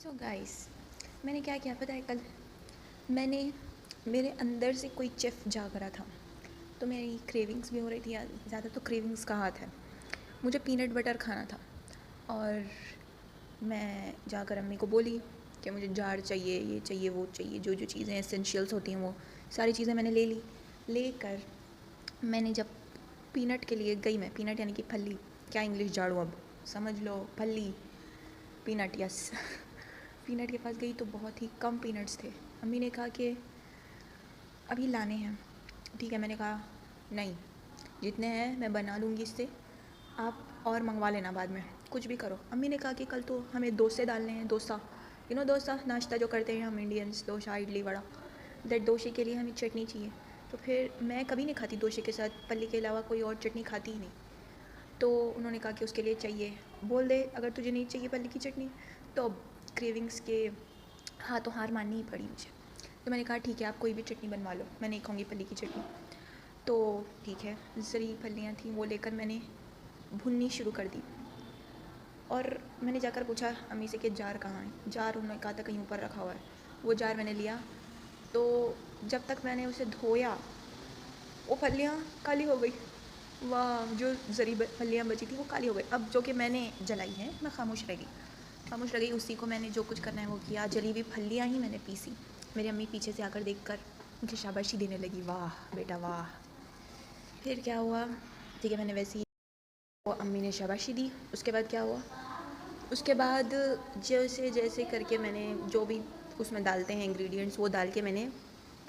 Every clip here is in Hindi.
सो गाइस, मैंने क्या किया पता है? कल मैंने मेरे अंदर से कोई चेफ़ जाग रहा था, तो मेरी क्रेविंग्स भी हो रही थी। ज़्यादा तो क्रेविंग्स का हाथ है, मुझे पीनट बटर खाना था। और मैं जाकर अम्मी को बोली कि मुझे जार चाहिए, ये चाहिए, वो चाहिए। जो जो चीज़ें एसेंशियल्स होती हैं वो सारी चीज़ें मैंने ले ली। लेकर मैंने जब पीनट के लिए गई, मैं पीनट यानी कि फली, क्या इंग्लिश झाड़ू, अब समझ लो, फली पीनट, यस पीनट के पास गई तो बहुत ही कम पीनट्स थे। अम्मी ने कहा कि अभी लाने हैं। ठीक है, मैंने कहा नहीं, जितने हैं मैं बना लूँगी इससे, आप और मंगवा लेना बाद में, कुछ भी करो। अम्मी ने कहा कि कल तो हमें डोसे डालने हैं, डोसा, डोसा नाश्ता जो करते हैं हम इंडियंस, डोसा, इडली, वड़ा। दैट डोसे के लिए हमें चटनी चाहिए। तो फिर मैं कभी नहीं खाती डोसे के साथ पल्ली के अलावा कोई और चटनी, खाती ही नहीं। तो उन्होंने कहा कि उसके लिए चाहिए, बोल दे अगर तुझे नहीं चाहिए पल्ली की चटनी। तो अब क्रेविंग्स के हाथों हार माननी ही पड़ी मुझे। तो मैंने कहा ठीक है, आप कोई भी चटनी बनवा लो, मैं नहीं खाऊंगी पल्ली की चटनी। तो ठीक है, ज़री फलियाँ थी वो लेकर मैंने भुननी शुरू कर दी। और मैंने जाकर पूछा अम्मी से कि जार कहाँ है। जार उन्होंने कहा था कहीं ऊपर रखा हुआ है। वो जार मैंने लिया, तो जब तक मैंने उसे धोया वो फलियाँ काली हो गई। वाह, जो ज़री फलियाँ बची थी वो काली हो गई। अब जो कि मैंने जलाई है, मैं खामोश रह गई। उसी को मैंने जो कुछ करना है वो किया। जली हुई फलियाँ ही मैंने पीसी। मेरी अम्मी पीछे से आकर देखकर मुझे शाबाशी देने लगी, वाह बेटा वाह। फिर क्या हुआ, ठीक है, मैंने वैसे ही, वो अम्मी ने शाबाशी दी। उसके बाद क्या हुआ, उसके बाद जैसे जैसे करके मैंने जो भी उसमें डालते हैं इंग्रेडिएंट्स, वो डाल के मैंने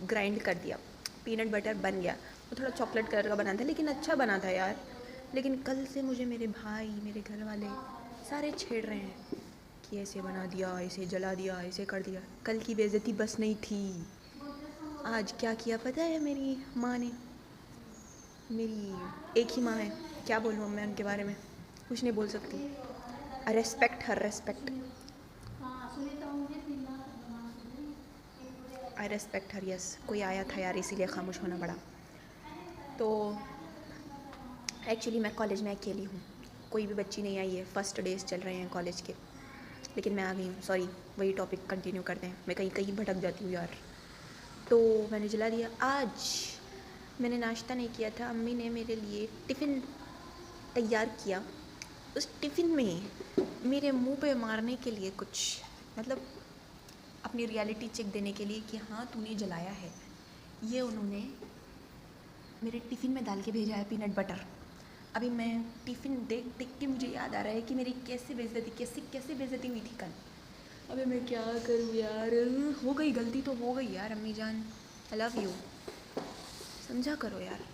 ग्राइंड कर दिया। पीनट बटर बन गया। वो थोड़ा चॉकलेट कलर का बना था, लेकिन अच्छा बना था यार। लेकिन कल से मुझे मेरे भाई, मेरे घर वाले सारे छेड़ रहे हैं कि ऐसे बना दिया, ऐसे जला दिया, ऐसे कर दिया। कल की बेइज्जती बस नहीं थी, आज क्या किया पता है मेरी माँ ने? मेरी एक ही माँ है, क्या बोलूँ मैं उनके बारे में, कुछ नहीं बोल सकती। आई रेस्पेक्ट हर, रेस्पेक्ट, आई रेस्पेक्ट हर, यस। कोई आया था यार, इसीलिए खामोश होना पड़ा। तो एक्चुअली मैं कॉलेज में अकेली हूँ, कोई भी बच्ची नहीं आई है। फर्स्ट डेज चल रहे हैं कॉलेज के, लेकिन मैं आ गई हूँ। सॉरी, वही टॉपिक कंटिन्यू करते हैं, मैं कहीं कहीं भटक जाती हूँ यार। तो मैंने जला दिया। आज मैंने नाश्ता नहीं किया था, अम्मी ने मेरे लिए टिफ़िन तैयार किया। उस टिफ़िन में मेरे मुंह पे मारने के लिए कुछ, मतलब अपनी रियलिटी चेक देने के लिए कि हाँ तूने जलाया है, ये उन्होंने मेरे टिफ़िन में डाल के भेजा है पीनट बटर। अभी मैं टिफ़िन देख देख के मुझे याद आ रहा है कि मेरी कैसे बेइज्जती हुई थी कल। अबे मैं क्या करूँ यार, हो गई गलती तो हो गई यार। अम्मी जान, आई लव यू, समझा करो यार।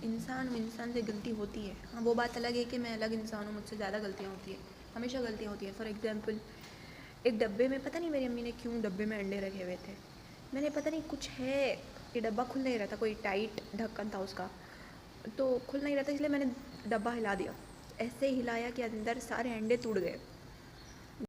इंसान से गलती होती है। हाँ, वो बात अलग है कि मैं अलग इंसान हूँ, मुझसे ज़्यादा गलतियाँ होती हैं, हमेशा गलतियाँ होती हैं। फॉर एग्ज़ाम्पल, एक डब्बे में, पता नहीं मेरी अम्मी ने क्यों डब्बे में अंडे रखे हुए थे। मैंने पता नहीं कुछ है, ये डब्बा खुल नहीं रहा था, कोई टाइट ढक्कन था उसका, तो खुल नहीं रहा था, इसलिए मैंने डब्बा हिला दिया। ऐसे हिलाया कि अंदर सारे अंडे टूट गए।